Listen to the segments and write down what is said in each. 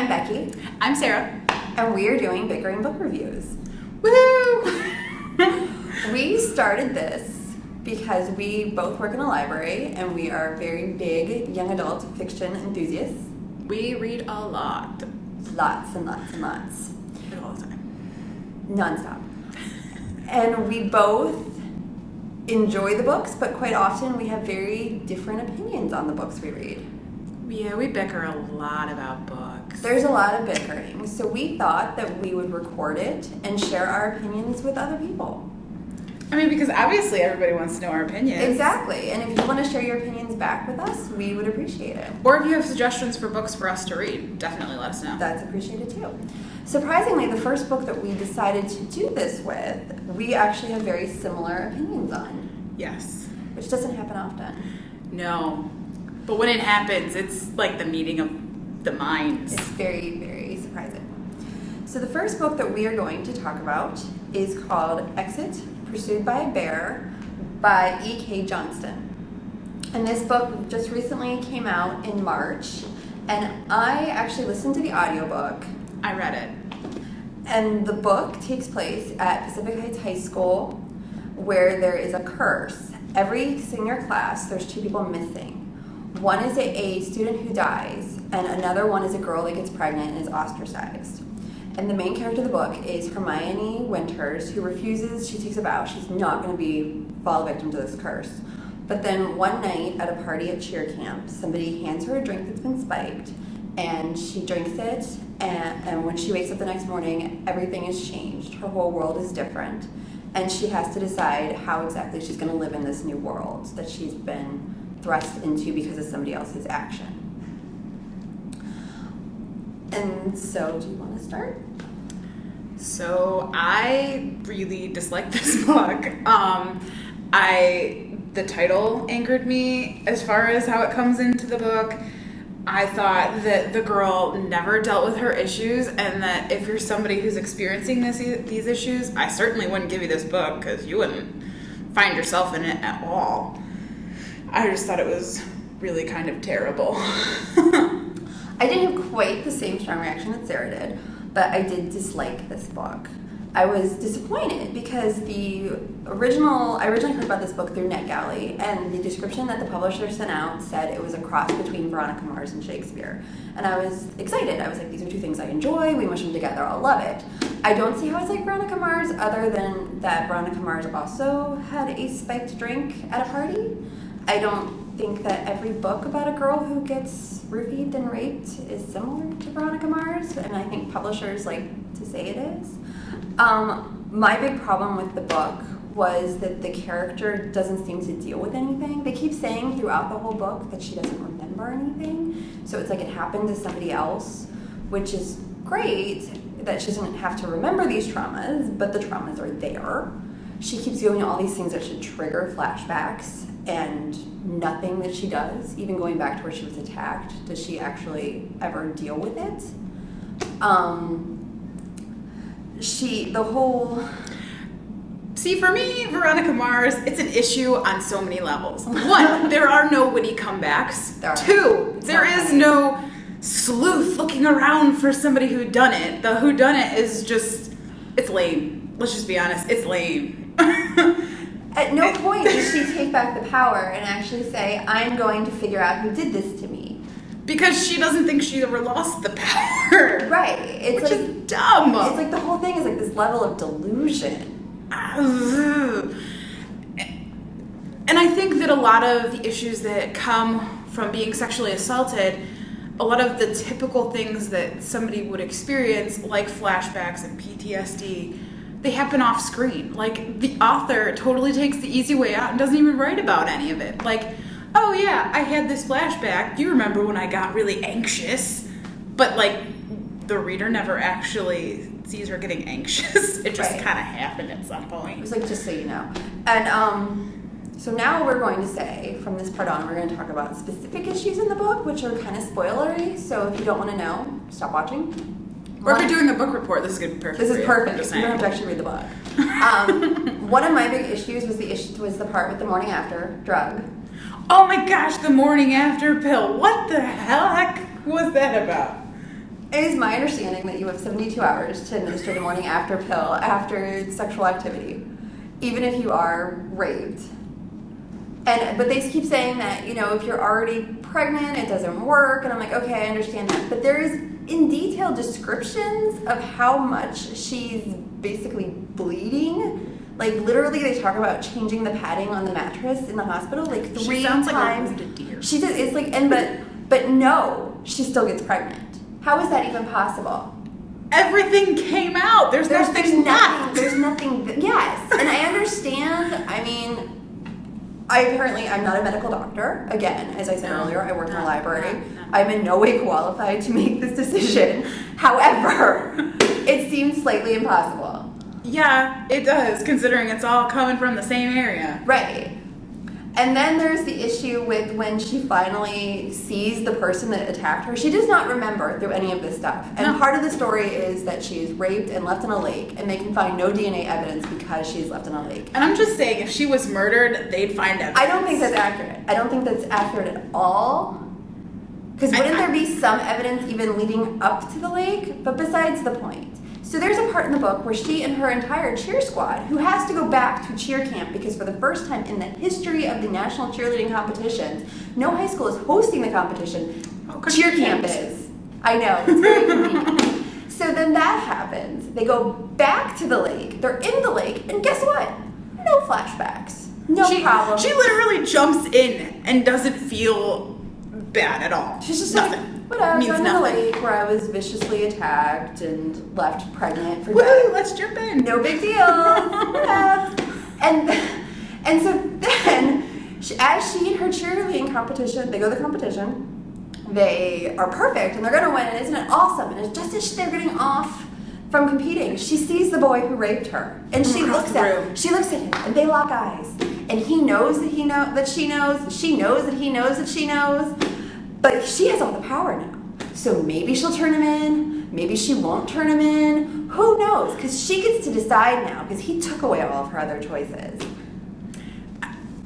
I'm Becky. I'm Sarah. And we are doing Bickering Book Reviews. Woohoo! We started this because we both work in a library and we are very big young adult fiction enthusiasts. We read a lot. Lots and lots and lots. All the time. Nonstop. And we both enjoy the books, but quite often we have very different opinions on the books we read. Yeah, we bicker a lot about books. There's a lot of bickering, so we thought that we would record it and share our opinions with other people. I mean, because obviously everybody wants to know our opinions. Exactly, and if you want to share your opinions back with us, we would appreciate it. Or if you have suggestions for books for us to read, definitely let us know. That's appreciated too. Surprisingly, the first book that we decided to do this with, we actually have very similar opinions on. Yes. Which doesn't happen often. No. But when it happens, it's like the meeting of the minds. It's very, very surprising. So the first book that we are going to talk about is called Exit, Pursued by a Bear by E.K. Johnston. And this book just recently came out in March, and I actually listened to the audiobook. I read it. And the book takes place at Pacific Heights High School, where there is a curse. Every senior class, there's two people missing. One is a student who dies, and another one is a girl that gets pregnant and is ostracized. And the main character of the book is Hermione Winters, who refuses, she takes a vow, she's not going to fall victim to this curse. But then one night at a party at cheer camp, somebody hands her a drink that's been spiked, and she drinks it, and when she wakes up the next morning, everything has changed. Her whole world is different. And she has to decide how exactly she's going to live in this new world that she's been thrust into because of somebody else's action. And so, do you want to start? So, I really dislike this book. The title anchored me as far as how it comes into the book. I thought that the girl never dealt with her issues, and that if you're somebody who's experiencing these issues, I certainly wouldn't give you this book because you wouldn't find yourself in it at all. I just thought it was really kind of terrible. I didn't have quite the same strong reaction that Sarah did, but I did dislike this book. I was disappointed because I originally heard about this book through NetGalley, and the description that the publisher sent out said it was a cross between Veronica Mars and Shakespeare. And I was excited. I was like, these are two things I enjoy, we mush them together, I'll love it. I don't see how it's like Veronica Mars, other than that Veronica Mars also had a spiked drink at a party. I don't think that every book about a girl who gets roofied and raped is similar to Veronica Mars, and I think publishers like to say it is. My big problem with the book was that the character doesn't seem to deal with anything. They keep saying throughout the whole book that she doesn't remember anything, so it's like it happened to somebody else, which is great that she doesn't have to remember these traumas, but the traumas are there. She keeps doing all these things that should trigger flashbacks, and nothing that she does, even going back to where she was attacked, does she actually ever deal with it. See, for me, Veronica Mars, it's an issue on so many levels. One, there are no witty comebacks. Two, there is no sleuth looking around for somebody who done it. The who done it is just, it's lame. Let's just be honest, it's lame. At no point does she take back the power and actually say, I'm going to figure out who did this to me. Because she doesn't think she ever lost the power. Right. Which is dumb. It's like the whole thing is like this level of delusion. And I think that a lot of the issues that come from being sexually assaulted, a lot of the typical things that somebody would experience, like flashbacks and PTSD, they happen off screen. Like, the author totally takes the easy way out and doesn't even write about any of it. Like, oh yeah, I had this flashback. Do you remember when I got really anxious? But, like, the reader never actually sees her getting anxious. It just kind of happened at some point. It was like, just so you know. And so now we're going to say, from this part on, we're going to talk about specific issues in the book, which are kind of spoilery. So if you don't want to know, stop watching. Or if you're doing a book report, this is good. Perfect. This is perfect. You don't have to actually read the book. One of my big issues was the part with the morning after drug. Oh my gosh, the morning after pill. What the heck was that about? It is my understanding that you have 72 hours to administer the morning after pill after sexual activity, even if you are raped. But they keep saying that, if you're already pregnant, it doesn't work. And I'm like, okay, I understand that. But there's in detail descriptions of how much she's basically bleeding. Like, literally, they talk about changing the padding on the mattress in the hospital, like 3 She sounds times. like a wounded deer. She does. It's like, but no, she still gets pregnant. How is that even possible? Everything came out. There's nothing left. There's nothing. Yes, and I understand. I mean, I'm not a medical doctor. Again, as I said earlier, I work in a library. No. I'm in no way qualified to make this decision. However, it seems slightly impossible. Yeah, it does, considering it's all coming from the same area. Right. And then there's the issue with when she finally sees the person that attacked her. She does not remember through any of this stuff. And part of the story is that she is raped and left in a lake, and they can find no DNA evidence because she's left in a lake. And I'm just saying, if she was murdered, they'd find evidence. I don't think that's accurate. I don't think that's accurate at all. Because wouldn't there be some evidence even leading up to the lake? But besides the point. So there's a part in the book where she and her entire cheer squad, who has to go back to cheer camp because for the first time in the history of the national cheerleading competitions, no high school is hosting the competition. Cheer camp is. I know, it's very convenient. So then that happens. They go back to the lake. They're in the lake, and guess what? No flashbacks. No problem. She literally jumps in and doesn't feel bad at all. She's just nothing. like, whatever, Means I'm in a nothing. lake where I was viciously attacked and left pregnant for Woo, death. let's jump in. No big deal. and so then, as she and her cheerleading competition, they go to the competition, they are perfect and they're going to win, and isn't it awesome? And it's just as they're getting off from competing, she sees the boy who raped her, and she looks at him, and they lock eyes, and he knows that she knows, she knows that he knows that she knows, but she has all the power now. So maybe she'll turn him in, maybe she won't turn him in, who knows? Because she gets to decide now, because he took away all of her other choices.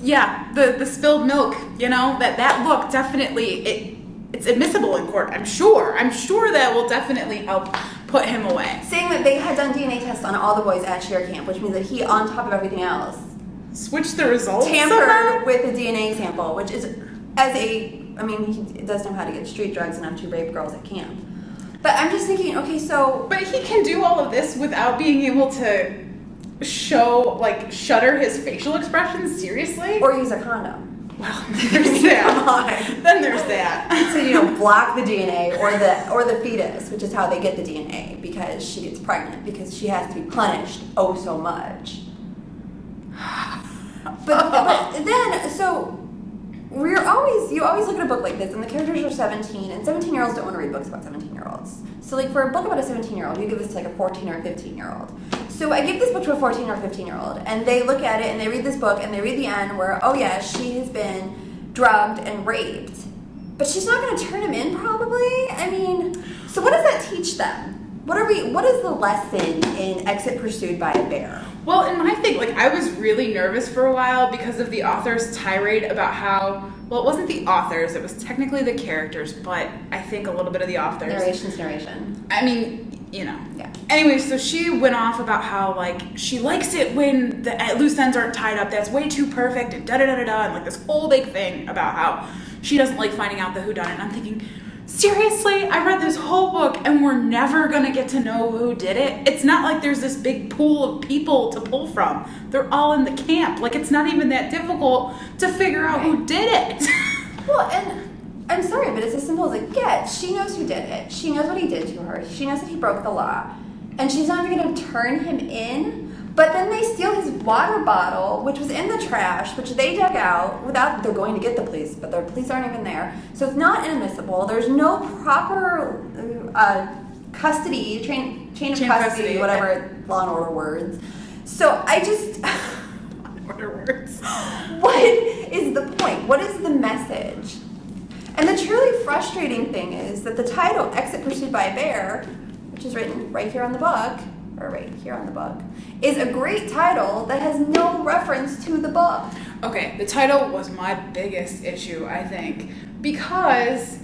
Yeah, the spilled milk, that look definitely, it's admissible in court, I'm sure. I'm sure that will definitely help put him away. Saying that they had done DNA tests on all the boys at cheer camp, which means that he, on top of everything else, Switch the results tampered with a DNA sample, which is, he does know how to get street drugs enough to rape girls at camp. But I'm just thinking, okay, so... But he can do all of this without being able to shutter his facial expressions, seriously? Or use a condom. Well, there's that. Then there's that. So, block the DNA or the fetus, which is how they get the DNA, because she gets pregnant, because she has to be punished oh so much. But then, so... You always look at a book like this, and the characters are 17, and 17-year-olds don't want to read books about 17-year-olds. So, for a book about a 17-year-old, you give this to, a 14 or a 15-year-old. So, I give this book to a 14 or a 15-year-old, and they look at it, and they read this book, and they read the end where, oh yeah, she has been drugged and raped. But she's not going to turn him in, probably? So what does that teach them? What is the lesson in Exit Pursued by a Bear? Well, in my thing, I was really nervous for a while because of the author's tirade about how, well, it wasn't the authors, it was technically the characters, but I think a little bit of the authors. Narration. Yeah. Anyway, so she went off about how, she likes it when the loose ends aren't tied up, that's way too perfect, and da-da-da-da-da, and, this whole big thing about how she doesn't like finding out the whodunit. And I'm thinking, seriously, I read this whole book and we're never gonna get to know who did it. It's not like there's this big pool of people to pull from. They're all in the camp. It's not even that difficult to figure out who did it. Well, and I'm sorry, but it's as simple as she knows who did it. She knows what he did to her. She knows that he broke the law. And she's not even gonna turn him in. But then they steal his water bottle, which was in the trash, which they dug out without, they're going to get the police, but the police aren't even there. So it's not inadmissible. There's no proper custody, chain of custody, whatever, law and order words. So I just... Law and order words. What is the point? What is the message? And the truly frustrating thing is that the title, Exit Pursued by a Bear, which is written right here on the book, is a great title that has no reference to the book. Okay, the title was my biggest issue, I think, because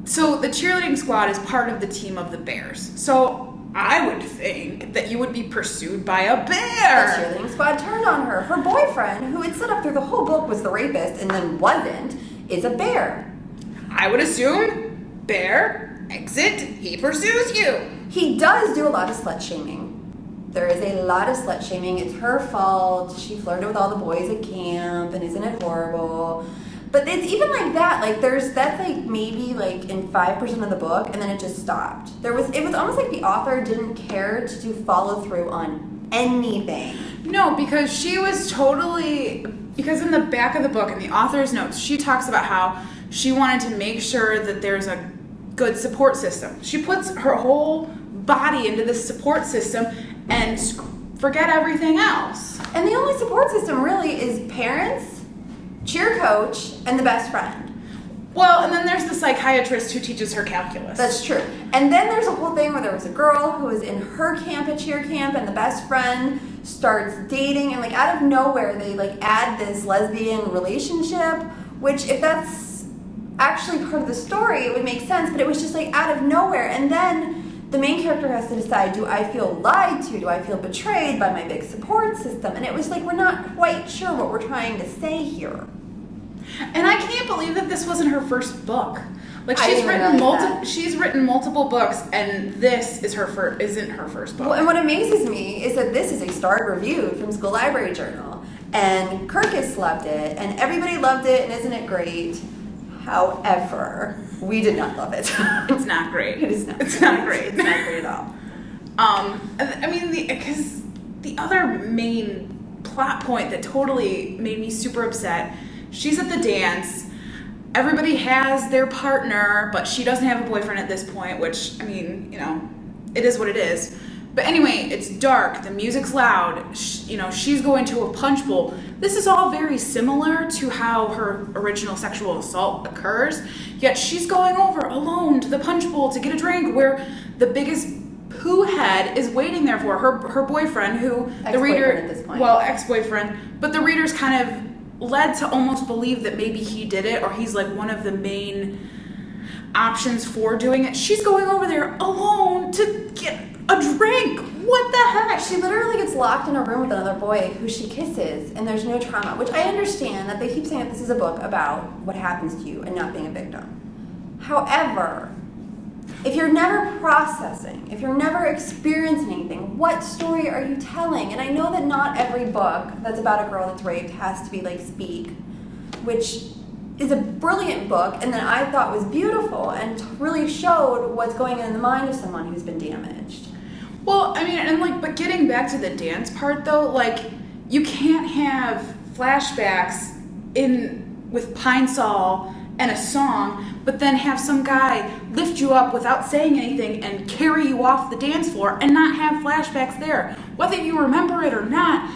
So the cheerleading squad is part of the team of the bears. So I would think that you would be pursued by a The bear. cheerleading squad turned on her. Her boyfriend, who had set up through the whole book was the rapist and then wasn't, is a bear. I would assume bear, exit, he pursues you. He does do a lot of slut shaming. There is a lot of slut shaming. It's her fault. She flirted with all the boys at camp, and isn't it horrible? But it's even like that. Like that's like maybe like in 5% of the book, and then it just stopped. It was almost like the author didn't care to follow through on anything. No, because she was because in the back of the book, in the author's notes, she talks about how she wanted to make sure that there's a good support system. She puts her whole body into this support system and forget everything else. And the only support system really is parents, cheer coach, and the best friend. Well, and then there's the psychiatrist who teaches her calculus. That's true. And then there's a whole thing where there was a girl who was in her camp at cheer camp, and the best friend starts dating, and like out of nowhere they like add this lesbian relationship, which if that's actually part of the story it would make sense, but it was just like out of nowhere. And then the main character has to decide, do I feel lied to? Do I feel betrayed by my big support system? And it was like, we're not quite sure what we're trying to say here. And I can't believe that this wasn't her first book. Like I didn't realize that. She's written multiple books, and this is isn't her first book. Well, and what amazes me is that this is a starred review from School Library Journal, and Kirkus loved it, and everybody loved it, and isn't it great? However, we did not love it. It's not great. It is not. It's not great. It's not great at all. I mean, because the other main plot point that totally made me super upset. She's at the dance. Everybody has their partner, but she doesn't have a boyfriend at this point, which, I mean, it is what it is. But anyway, it's dark. The music's loud. She's going to a punch bowl. This is all very similar to how her original sexual assault occurs. Yet she's going over alone to the punch bowl to get a drink where the biggest poo head is waiting there for her boyfriend, who the reader, at this point. well, ex-boyfriend, but the reader's kind of led to almost believe that maybe he did it, or he's like one of the main options for doing it. She's going over there alone to get a drink. What the heck? She literally gets locked in a room with another boy who she kisses, and there's no trauma, which I understand that they keep saying that this is a book about what happens to you and not being a victim. However, if you're never processing, if you're never experiencing anything, what story are you telling? And I know that not every book that's about a girl that's raped has to be like Speak, which is a brilliant book and that I thought was beautiful and really showed what's going on in the mind of someone who's been damaged. Well, I mean, but getting back to the dance part though, you can't have flashbacks with Pine Sol and a song, but then have some guy lift you up without saying anything and carry you off the dance floor and not have flashbacks there. Whether you remember it or not,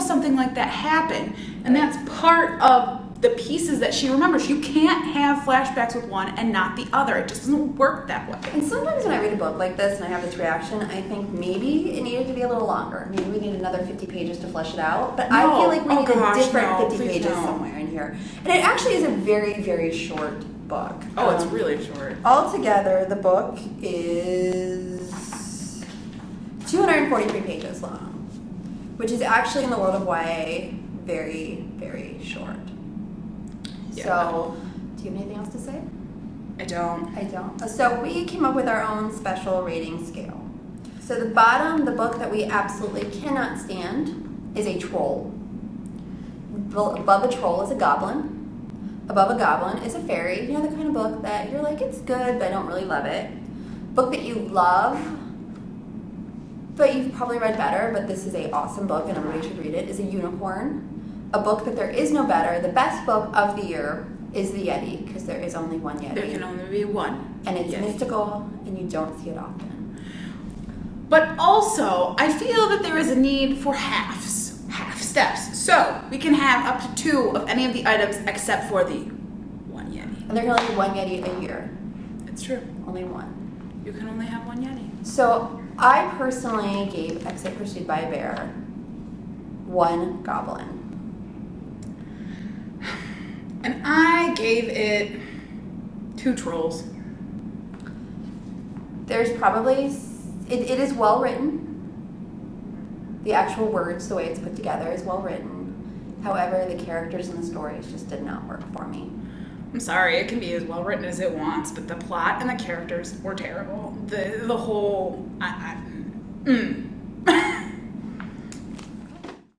something like that happened. And that's part of the pieces that she remembers. You can't have flashbacks with one and not the other. It just doesn't work that way. And sometimes when I read a book like this and I have this reaction, I think maybe it needed to be a little longer. Maybe we need another 50 pages to flesh it out. But I feel like we need a different 50 pages somewhere in here. And it actually is a very, very short book. Oh, it's really short. Altogether, the book is 243 pages long, which is actually in the world of YA very, very short. Yeah. So, do you have anything else to say? I don't. I don't. So we came up with our own special rating scale. So the book that we absolutely cannot stand is a troll. Above a troll is a goblin. Above a goblin is a fairy. The kind of book that you're like, it's good, but I don't really love it. Book that you love, but you've probably read better, but this is an awesome book and everybody should read it, is a unicorn. A book that there is no better. The best book of the year is The Yeti, because there is only one Yeti. There can only be one. And it's Yeti. Mystical, and you don't see it often. But also, I feel that there is a need for half steps. So, we can have up to 2 of any of the items except for the one Yeti. And there can only be one Yeti a year. It's true. Only one. You can only have one Yeti. So I personally gave Exit Pursued by a Bear 1 goblin. And I gave it 2 trolls. There's probably, it is well written. The actual words, the way it's put together, is well written. However, the characters and the stories just did not work for me. I'm sorry, it can be as well written as it wants, but the plot and the characters were terrible. The whole,